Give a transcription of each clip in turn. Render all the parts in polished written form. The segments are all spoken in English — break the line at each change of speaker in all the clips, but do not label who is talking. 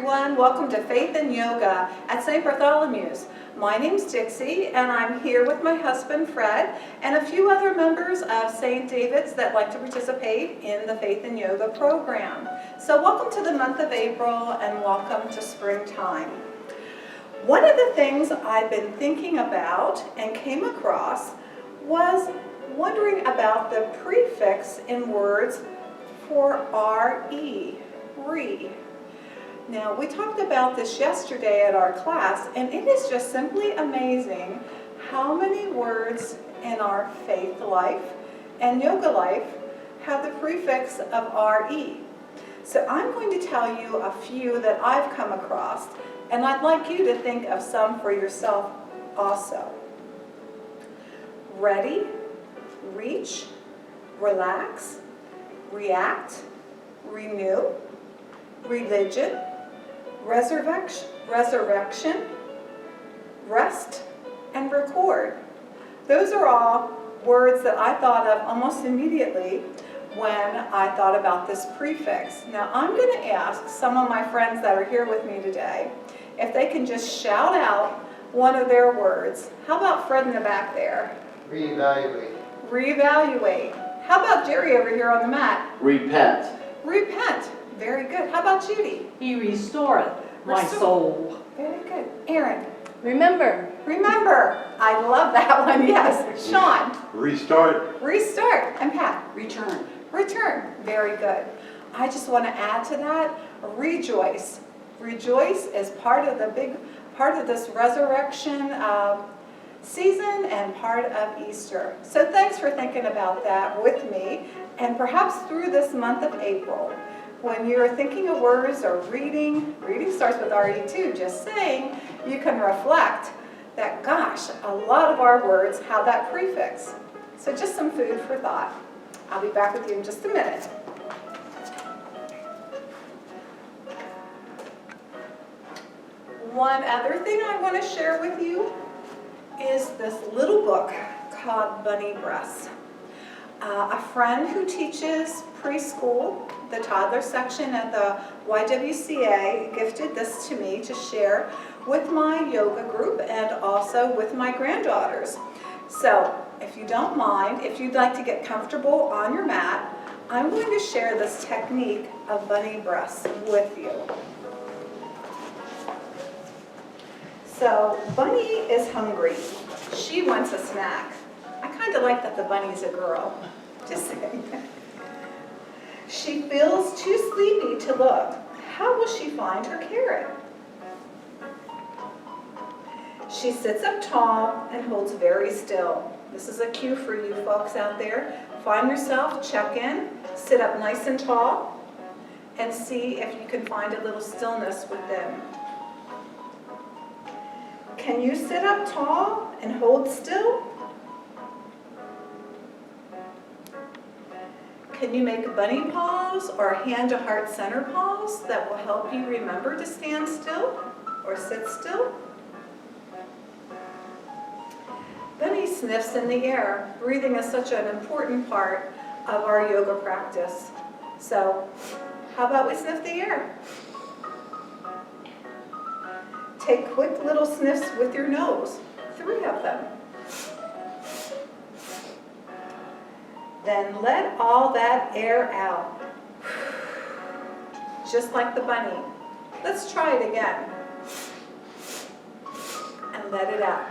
everyone. Welcome to Faith and Yoga at St. Bartholomew's. My name's Dixie, and I'm here with my husband Fred and a few other members of St. David's that like to participate in the Faith and Yoga program. So welcome to the month of April and welcome to springtime. One of the things I've been thinking about and came across was wondering about the prefix in words for re. Now, we talked about this yesterday at our class, and it is just simply amazing how many words in our faith life and yoga life have the prefix of re. So I'm going to tell you a few that I've come across, and I'd like you to think of some for yourself also. Ready, reach, relax, react, renew, religion, resurrection, rest, and record. Those are all words that I thought of almost immediately when I thought about this prefix. Now I'm going to ask some of my friends that are here with me today if they can just shout out one of their words. How about Fred in the back there?
Reevaluate.
Reevaluate. How about Jerry over here on the mat?
Repent.
Repent. Very good. How about Judy?
He restoreth my soul.
Very good. Aaron?
Remember.
Remember. I love that one, yes. Sean?
Restart.
Restart. And Pat?
Return.
Return. Very good. I just want to add to that, rejoice. Rejoice is part of this resurrection season and part of Easter. So thanks for thinking about that with me, and perhaps through this month of April. When you're thinking of words or reading starts with RE too, just saying, you can reflect that, gosh, a lot of our words have that prefix. So just some food for thought. I'll be back with you in just a minute. One other thing I want to share with you is this little book called Bunny Breasts. A friend who teaches preschool, the toddler section at the YWCA, gifted this to me to share with my yoga group and also with my granddaughters. So if you don't mind, if you'd like to get comfortable on your mat, I'm going to share this technique of bunny breaths with you. So Bunny is hungry. She wants a snack. I kind of like that the bunny's a girl. Just saying. She feels too sleepy to look. How will she find her carrot? She sits up tall and holds very still. This is a cue for you folks out there. Find yourself, check in, sit up nice and tall, and see if you can find a little stillness within. Can you sit up tall and hold still? Can you make bunny paws or hand to heart center paws that will help you remember to stand still or sit still? Bunny sniffs in the air. Breathing is such an important part of our yoga practice. So how about we sniff the air? Take quick little sniffs with your nose, 3 of them. Then let all that air out, just like the bunny. Let's try it again. And let it out.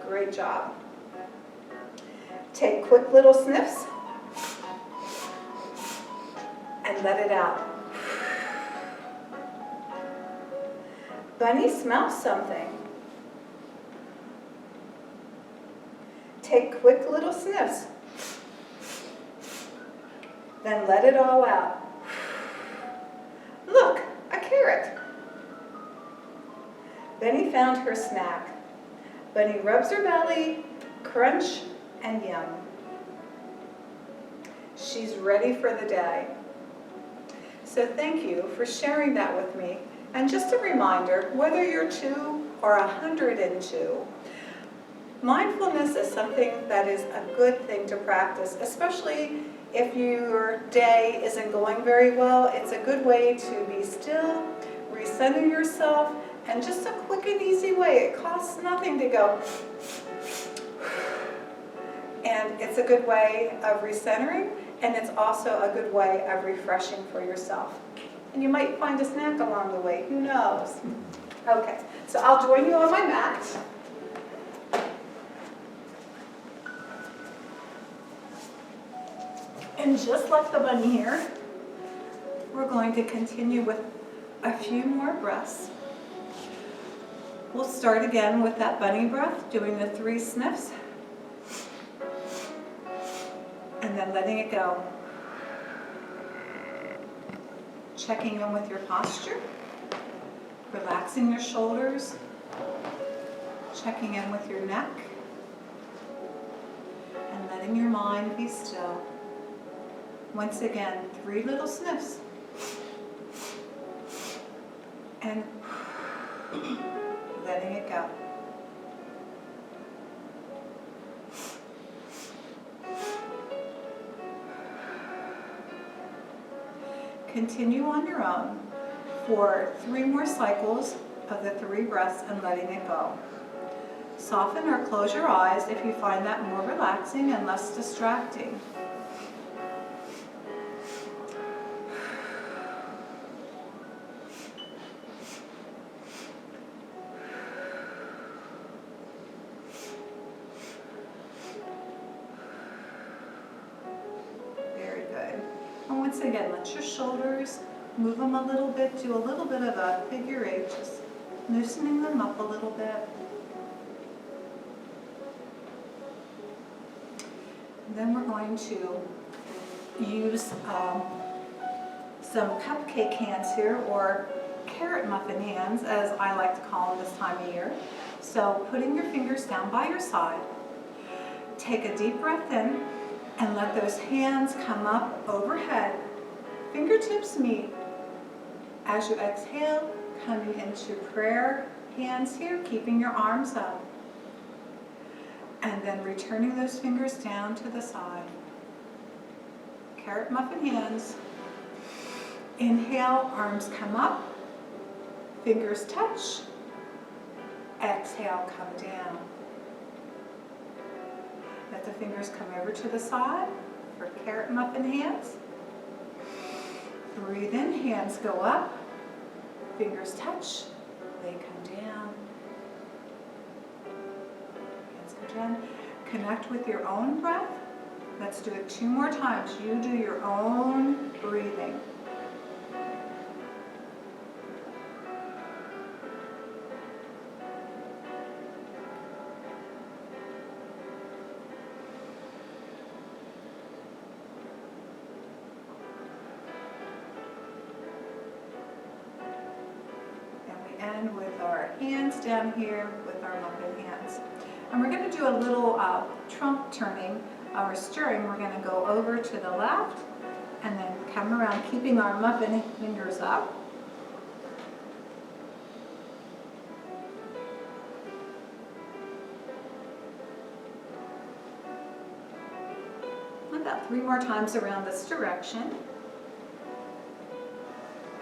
Great job. Take quick little sniffs and let it out. Bunny smells something. Take quick little sniffs. Then let it all out. Look, a carrot. Bunny found her snack. Bunny rubs her belly, crunch, and yum. She's ready for the day. So thank you for sharing that with me. And just a reminder, whether you're 2 or 102, mindfulness is something that is a good thing to practice, especially If your day isn't going very well, it's a good way to be still, recenter yourself, and just a quick and easy way. It costs nothing to go. And it's a good way of recentering, and it's also a good way of refreshing for yourself. And you might find a snack along the way, who knows? Okay, so I'll join you on my mat. And just like the bunny here, we're going to continue with a few more breaths. We'll start again with that bunny breath, doing the 3 sniffs, and then letting it go. Checking in with your posture, relaxing your shoulders, checking in with your neck, and letting your mind be still. Once again, 3 little sniffs. And letting it go. Continue on your own for 3 more cycles of the 3 breaths and letting it go. Soften or close your eyes if you find that more relaxing and less distracting. Once again, let your shoulders move them a little bit, do a little bit of a figure 8, just loosening them up a little bit. And then we're going to use some cupcake hands here, or carrot muffin hands, as I like to call them this time of year. So putting your fingers down by your side, take a deep breath in, and let those hands come up overhead. Fingertips meet. As you exhale, coming into prayer hands here, keeping your arms up. And then returning those fingers down to the side. Carrot muffin hands. Inhale, arms come up. Fingers touch. Exhale, come down. Let the fingers come over to the side for carrot muffin hands. Breathe in, hands go up, fingers touch, they come down. Hands go down. Connect with your own breath. Let's do it 2 more times. You do your own breathing. And with our hands down here with our muffin hands. And we're going to do a little trunk turning or stirring. We're going to go over to the left and then come around, keeping our muffin fingers up. About 3 more times around this direction.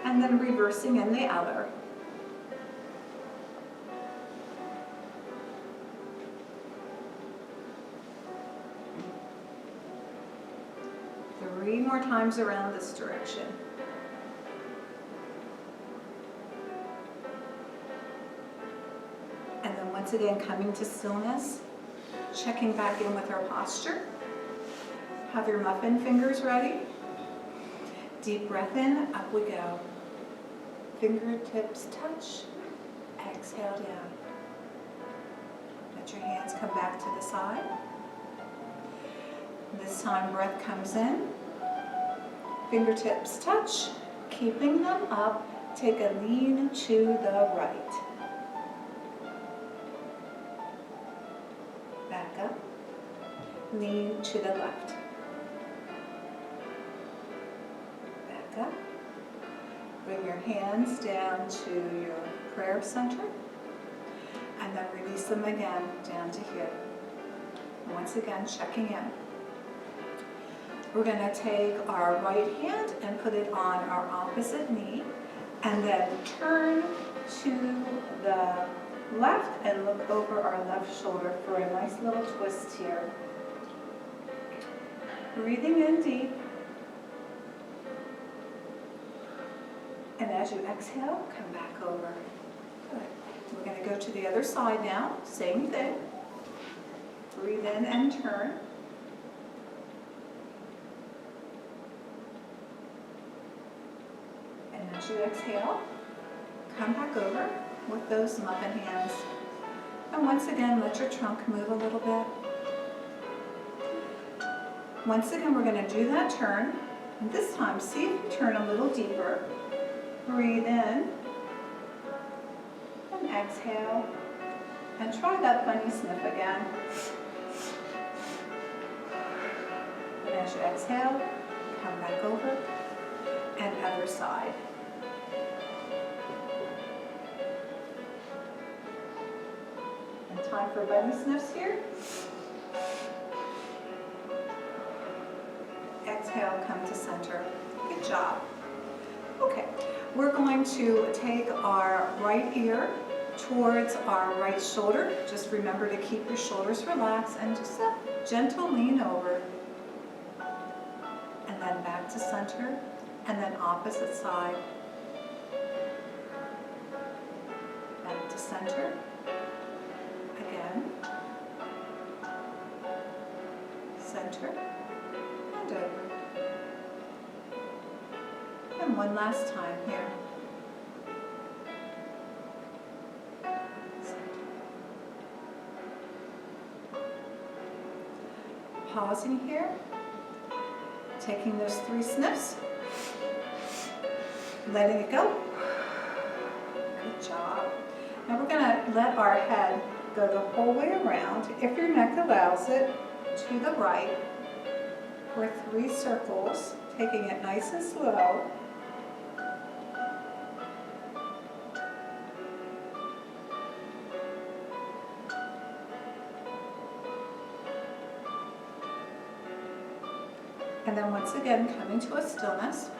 And then reversing in the other. Three more times around this direction. And then once again, coming to stillness, checking back in with our posture. Have your muffin fingers ready. Deep breath in, up we go. Fingertips touch, exhale down. Let your hands come back to the side. This time breath comes in. Fingertips touch, keeping them up. Take a lean to the right. Back up. Lean to the left. Back up. Bring your hands down to your prayer center. And then release them again down to here. Once again, checking in. We're gonna take our right hand and put it on our opposite knee, and then turn to the left and look over our left shoulder for a nice little twist here. Breathing in deep. And as you exhale, come back over. Good. We're going to go to the other side now. Same thing. Breathe in and turn. And as you exhale, come back over with those muffin hands. And once again, let your trunk move a little bit. Once again, we're going to do that turn. And this time, see if you turn a little deeper. Breathe in. And exhale. And try that funny sniff again. And as you exhale, come back over. And other side. And time for bunny sniffs here. Exhale, come to center. Good job. Okay, we're going to take our right ear towards our right shoulder. Just remember to keep your shoulders relaxed and just a gentle lean over. And then back to center, and then opposite side. Back to center. Again. Center. And over. And one last time here. Pausing here. Taking those 3 sniffs. Letting it go. Good job. Now we're going to let our head go the whole way around, if your neck allows it, to the right for 3 circles, taking it nice and slow. And then once again, coming to a stillness.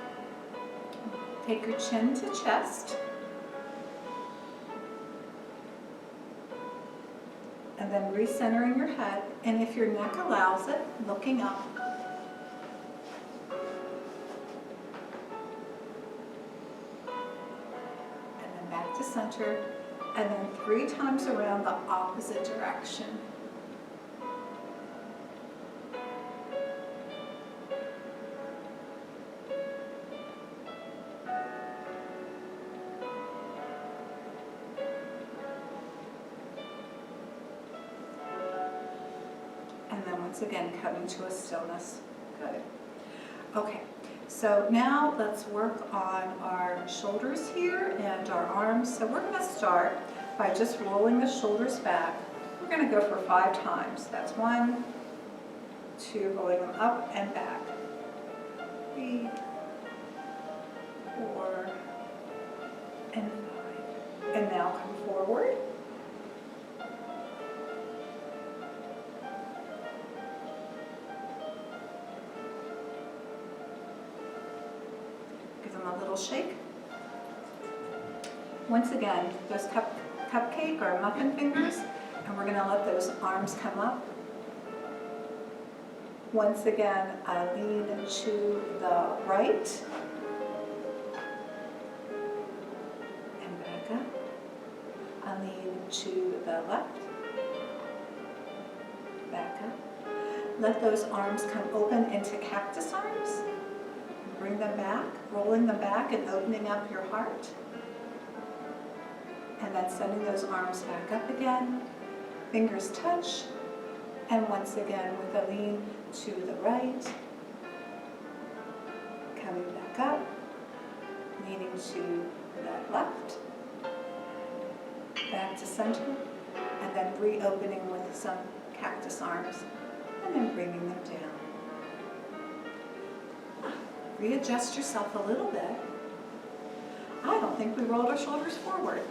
Take your chin to chest. And then recentering your head. And if your neck allows it, looking up. And then back to center. And then 3 times around the opposite direction. Once again, coming to a stillness. Good. Okay, so now let's work on our shoulders here and our arms. So we're going to start by just rolling the shoulders back. We're going to go for 5 times. That's 1, 2, rolling them up and back. 3, 4, and 5. And now come forward. A little shake. Once again, those cupcake or muffin fingers, and we're going to let those arms come up. Once again, lean to the right and back up. Lean to the left, back up. Let those arms come open into cactus arms. Bring them back, rolling them back and opening up your heart. And then sending those arms back up again. Fingers touch. And once again with a lean to the right. Coming back up. Leaning to the left. Back to center. And then reopening with some cactus arms. And then bringing them down. Readjust yourself a little bit. I don't think we rolled our shoulders forward.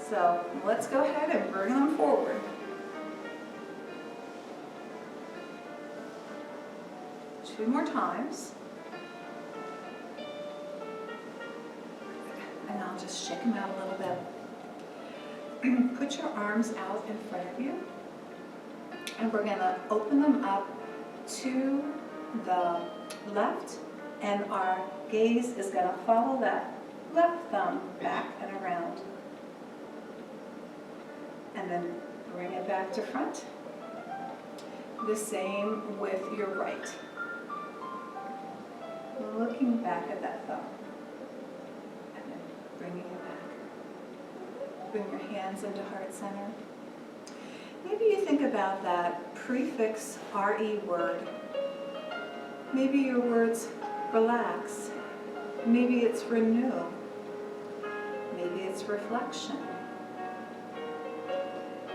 So let's go ahead and bring them forward. 2 more times. And I'll just shake them out a little bit. Put your arms out in front of you. And we're gonna open them up to the left, and our gaze is gonna follow that left thumb back and around. And then bring it back to front. The same with your right. Looking back at that thumb. And then bringing it back. Bring your hands into heart center. Maybe you think about that prefix RE word. Maybe your words relax. Maybe it's renew. Maybe it's reflection.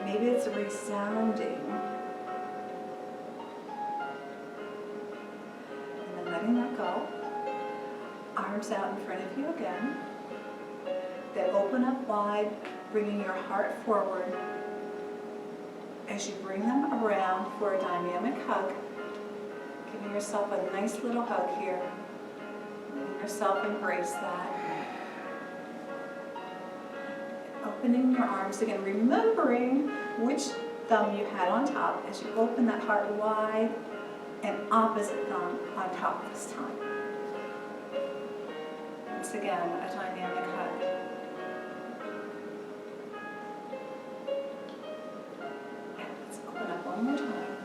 Maybe it's resounding. And then letting that go. Arms out in front of you again. Then open up wide, bringing your heart forward. As you bring them around for a dynamic hug, giving yourself a nice little hug here. Letting yourself embrace that. Opening your arms again, remembering which thumb you had on top as you open that heart wide, and opposite thumb on top this time. Once again, a dynamic hug. And let's open up one more time.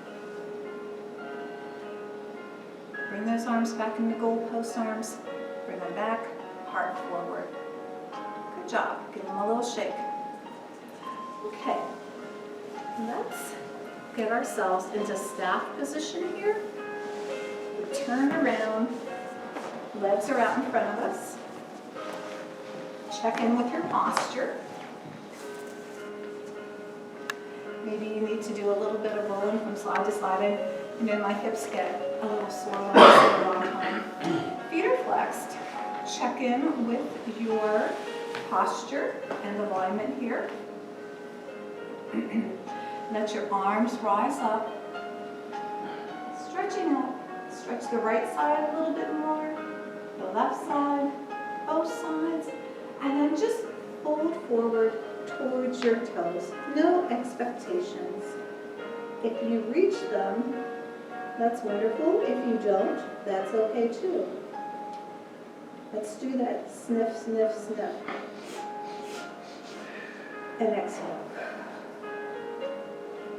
Bring those arms back into goalpost arms. Bring them back, heart forward. Good job. Give them a little shake. Okay. Let's get ourselves into staff position here. We turn around. Legs are out in front of us. Check in with your posture. Maybe you need to do a little bit of rolling from side to side, and then my hips get a little sore when I sit a long time. Feet are flexed. Check in with your posture and alignment here. Let your arms rise up. Stretching out. Stretch the right side a little bit more, the left side, both sides, and then just fold forward towards your toes. No expectations. If you reach them, that's wonderful. If you don't, that's okay too. Let's do that sniff, sniff, sniff. And exhale.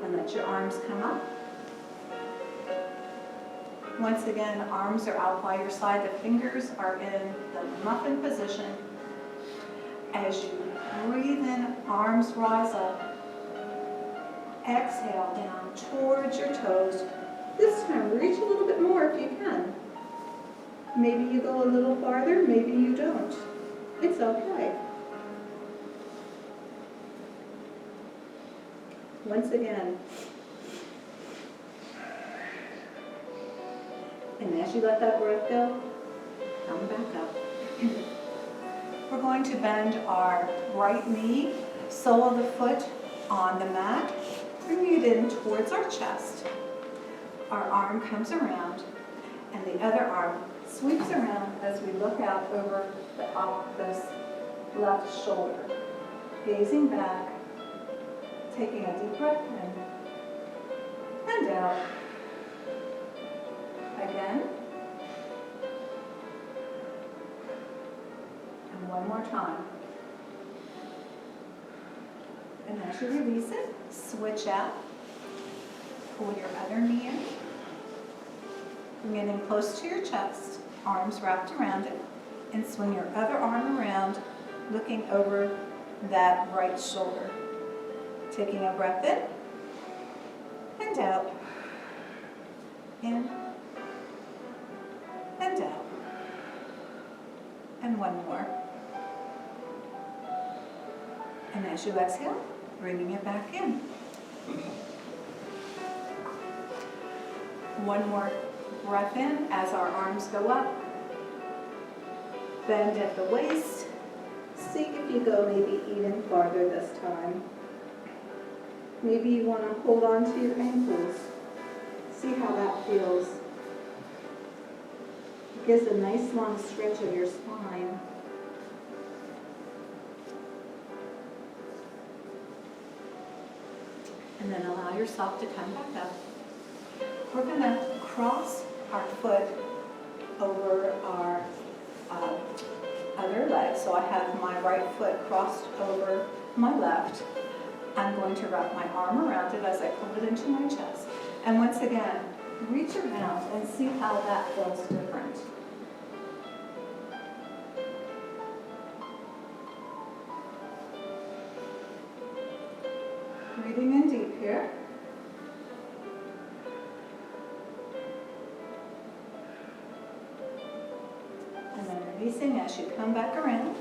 And let your arms come up. Once again, arms are out by your side. The fingers are in the muffin position. As you breathe in, arms rise up. Exhale down towards your toes. This time, reach a little bit more if you can. Maybe you go a little farther, maybe you don't. It's okay. Once again. And as you let that breath go, come back up. We're going to bend our right knee, sole of the foot on the mat, bring it in towards our chest. Our arm comes around, and the other arm sweeps around as we look out over this left shoulder. Gazing back, taking a deep breath in and out. Again. And one more time. And as you release it, switch out. Pull your other knee in. Bring it in close to your chest, arms wrapped around it, and swing your other arm around, looking over that right shoulder. Taking a breath in and out. In and out. And one more. And as you exhale, bringing it back in. One more breath in as our arms go up. Bend at the waist. See if you go maybe even farther this time. Maybe you want to hold on to your ankles. See how that feels. gives a nice long stretch of your spine. And then allow yourself to come back up. We're going to cross our foot over our other leg. So I have my right foot crossed over my left. I'm going to wrap my arm around it as I pull it into my chest. And once again, reach around and see how that feels different. Breathing in deep here. And then releasing as you come back around.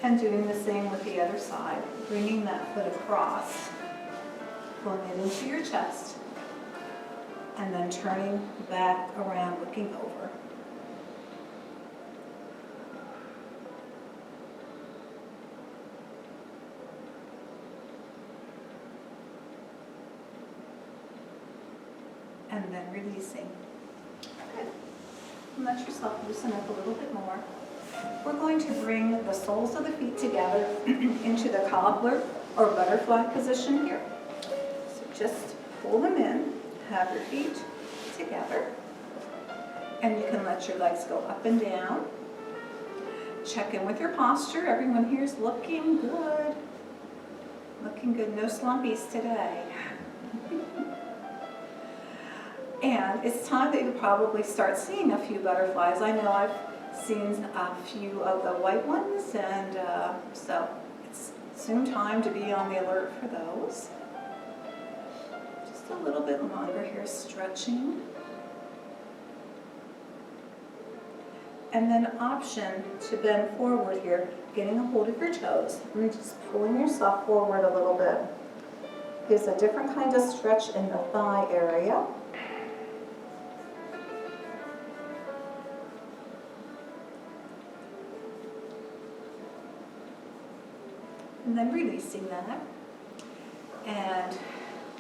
And doing the same with the other side. Bringing that foot across. Pulling it into your chest. And then turning back around, looking over. And then releasing. Good. And let yourself loosen up a little bit more. We're going to bring the soles of the feet together into the cobbler or butterfly position here. So just pull them in, have your feet together, and you can let your legs go up and down. Check in with your posture. Everyone here is looking good. Looking good, no slumpies today. And it's time that you probably start seeing a few butterflies. I know I've seen a few of the white ones, and so it's soon time to be on the alert for those. Just a little bit longer here, stretching. And then option to bend forward here, getting a hold of your toes, and just pulling yourself forward a little bit. Gives a different kind of stretch in the thigh area. And then releasing that. And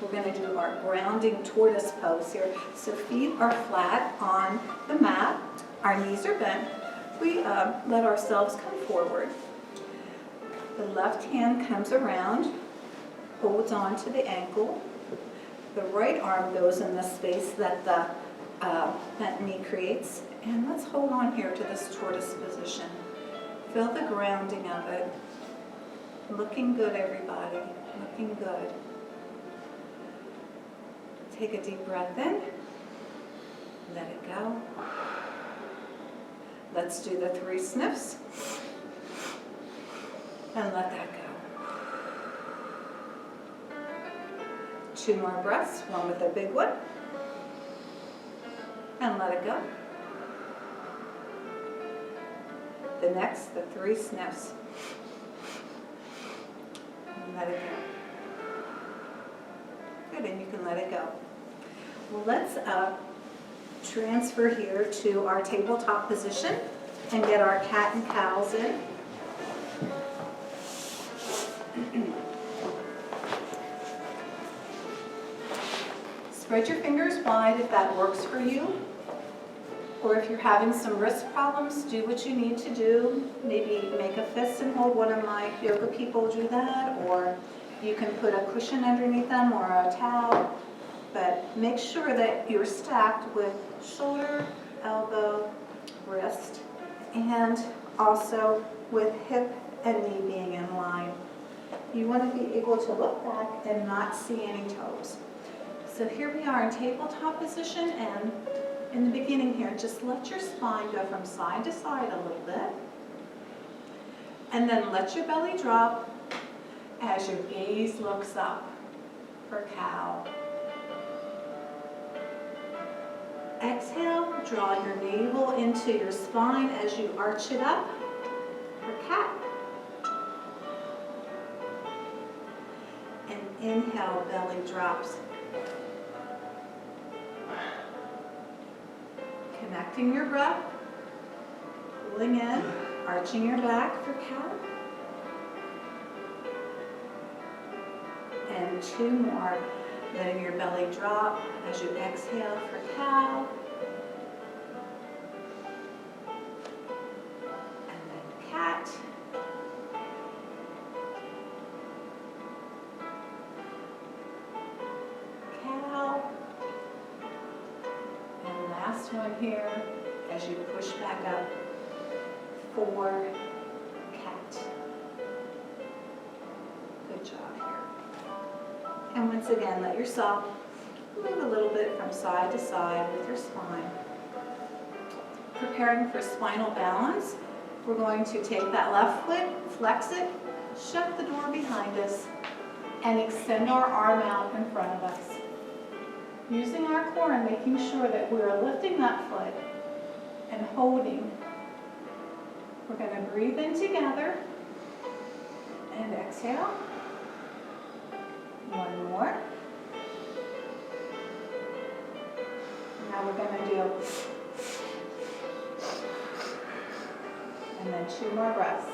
we're going to do our grounding tortoise pose here. So feet are flat on the mat. Our knees are bent. We let ourselves come forward. The left hand comes around, holds on to the ankle. The right arm goes in the space that that knee creates. And let's hold on here to this tortoise position. Feel the grounding of it. Looking good, everybody. Looking good. Take a deep breath in. Let it go. Let's do the 3 sniffs. And let that go. 2 more breaths, one with a big one. And let it go. The next, the 3 sniffs. And let it go. Good, and you can let it go. Well, let's transfer here to our tabletop position and get our cat and cows in. Spread your fingers wide if that works for you. Or if you're having some wrist problems, do what you need to do. Maybe make a fist and hold. One of my yoga people do that. Or you can put a cushion underneath them or a towel. But make sure that you're stacked with shoulder, elbow, wrist, and also with hip and knee being in line. You want to be able to look back and not see any toes. So here we are in tabletop position, and in the beginning here, just let your spine go from side to side a little bit. And then let your belly drop as your gaze looks up for cow. Exhale, draw your navel into your spine as you arch it up for cat. And inhale, belly drops. Connecting your breath, pulling in, arching your back for cat. And 2 more, letting your belly drop as you exhale for cow. cat. Cow. And last one here, as you push back up, 4, cat. Good job here. And once again, let yourself move a little bit from side to side with your spine. Preparing for spinal balance, we're going to take that left foot, flex it, shut the door behind us, and extend our arm out in front of us. Using our core and making sure that we're lifting that foot and holding. We're going to breathe in together and exhale. One more. Now we're going to do, and then 2 more breaths.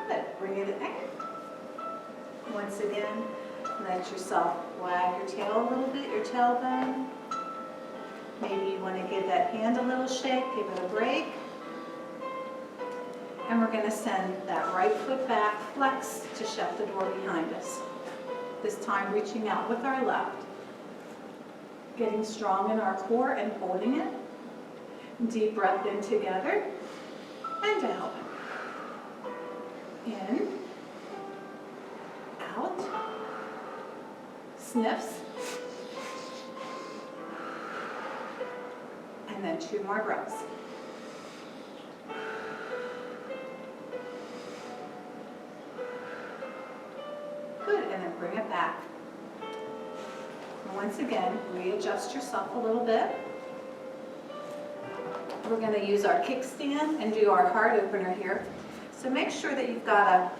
Good. Bring it in. Once again, let yourself wag your tail a little bit, your tailbone. Maybe you want to give that hand a little shake, give it a break. And we're going to send that right foot back, flex to shut the door behind us. This time reaching out with our left. Getting strong in our core and holding it. Deep breath in together and out. In, out, sniffs, and then 2 more breaths. Good, and then bring it back. And once again, readjust yourself a little bit. We're going to use our kickstand and do our heart opener here. So make sure that you've got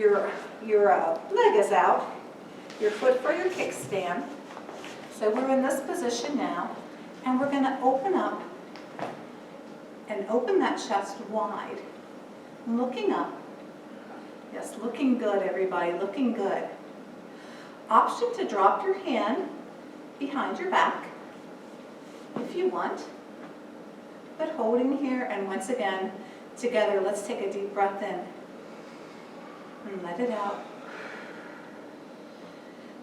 your leg is out, your foot for your kickstand. So we're in this position now, and we're going to open up and open that chest wide, looking up. Yes, looking good, everybody, looking good. Option to drop your hand behind your back if you want, but holding here, and once again, together, let's take a deep breath in and let it out.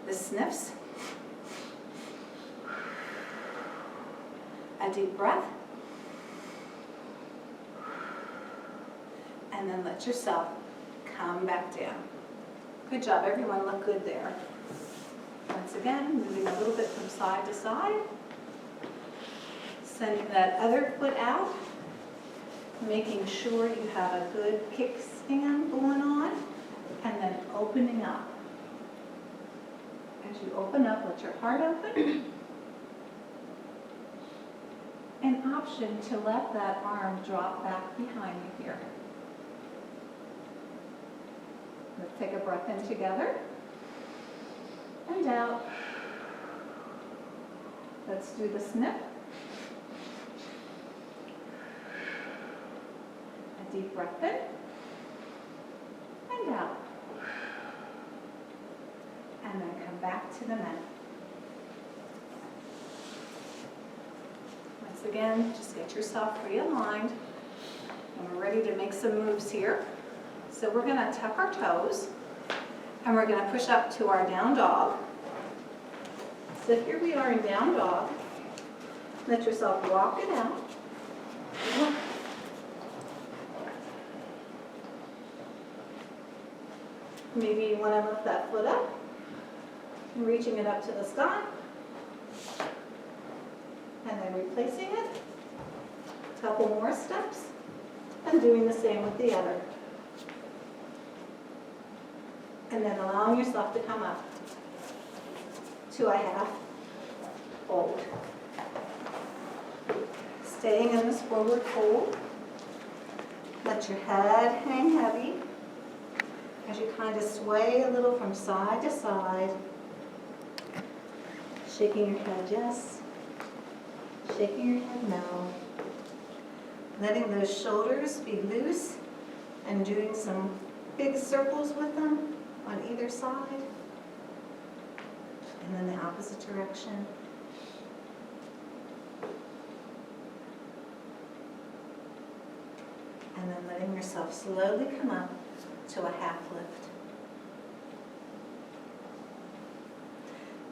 The sniffs. A deep breath. And then let yourself come back down. Good job, everyone, look good there. Once again, moving a little bit from side to side. Sending that other foot out. Making sure you have a good kickstand going on, and then opening up. As you open up, let your heart open. An option to let that arm drop back behind you here. Let's take a breath in together, and out. Let's do the sniff. Deep breath in and out. And then come back to the mat. Once again, just get yourself realigned. And we're ready to make some moves here. So we're going to tuck our toes and we're going to push up to our down dog. So here we are in down dog. Let yourself walk it out. Maybe you want to lift that foot up, and reaching it up to the sky, and then replacing it, a couple more steps, and doing the same with the other. And then allowing yourself to come up to a half fold. Staying in this forward fold. Let your head hang heavy. As you kind of sway a little from side to side, shaking your head yes, shaking your head no, letting those shoulders be loose and doing some big circles with them on either side, and then the opposite direction, And then letting yourself slowly come up to a half lift.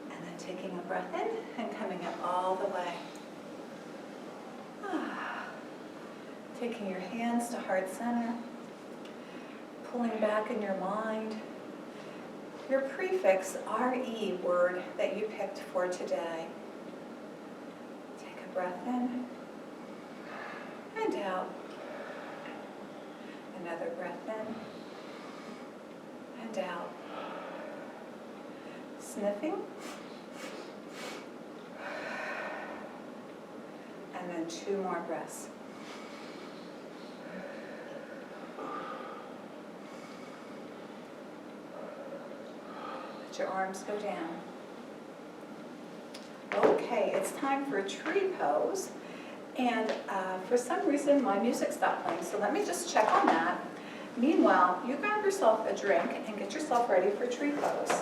And then taking a breath in and coming up all the way. Taking your hands to heart center. Pulling back in your mind your prefix RE word that you picked for today. Take a breath in and out. Another breath in and out. Sniffing. And then 2 more breaths. Let your arms go down. Okay, it's time for a tree pose. And for some reason, my music stopped playing, so let me just check on that. Meanwhile, you grab yourself a drink and get yourself ready for tree pose.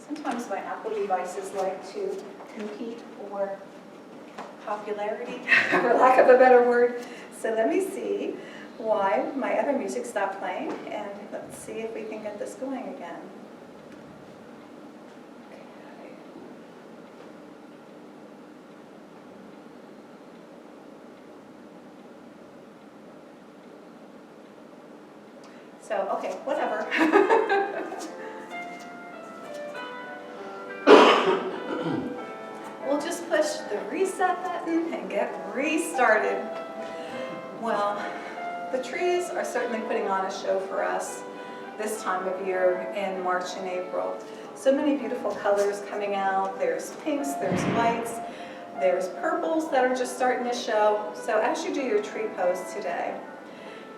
Sometimes my Apple devices like to compete for popularity, for lack of a better word. So let me see why my other music stopped playing, and let's see if we can get this going again. Okay. So, okay, whatever. We'll just push the reset button and get restarted. Well, the trees are certainly putting on a show for us this time of year in March and April. So many beautiful colors coming out. There's pinks, there's whites, there's purples that are just starting to show. So as you do your tree pose today,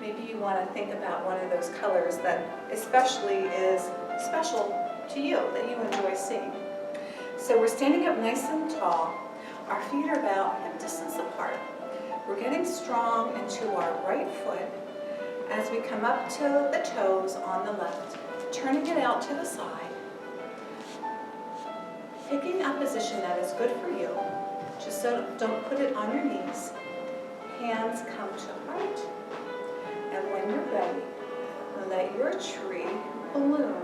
maybe you want to think about one of those colors that especially is special to you, that you enjoy seeing. So we're standing up nice and tall. Our feet are about hip distance apart. We're getting strong into our right foot as we come up to the toes on the left, turning it out to the side. Picking a position that is good for you, just so don't put it on your knees. Hands come to heart, and when you're ready, let your tree bloom